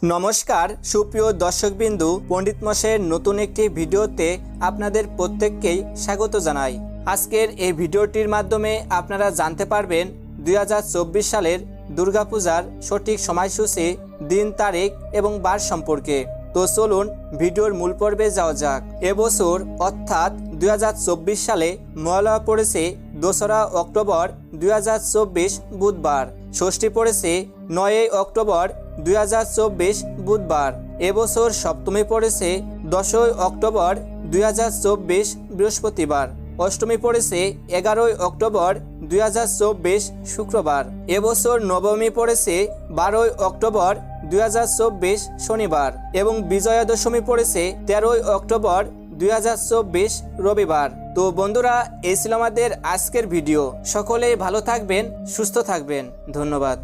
নমস্কার সুপ্রিয় দর্শকবিন্দু, পণ্ডিত মশাইয়ের নতুন একটি ভিডিওতে আপনাদের প্রত্যেককেই স্বাগত জানাই। আজকের এই ভিডিওটির মাধ্যমে আপনারা জানতে পারবেন 2024 সালের দুর্গাপূজার সঠিক সময়সূচি, দিন, তারিখ এবং বার সম্পর্কে। তো চলুন ভিডিওর মূল পর্বে যাওয়া যাক। এবছর অর্থাৎ 2024 সালে মহালয়া পড়েছে 2রা অক্টোবর 2024 বুধবার। ষষ্ঠী পড়েছে 9 অক্টোবর 2024 বুধবার। এবছর সপ্তমী পড়েছে 10 অক্টোবর 2024 বৃহস্পতিবার। অষ্টমী পড়েছে 11 অক্টোবর 2024 শুক্রবার। এবছর নবমী পড়েছে 12 অক্টোবর 2024 শনিবার এবং বিজয়া দশমী পড়েছে 13 অক্টোবর 2024 রবিবার। তো বন্ধুরা, এই ছিল আমাদের আজকের ভিডিও। সকলেই ভালো থাকবেন, সুস্থ থাকবেন। ধন্যবাদ।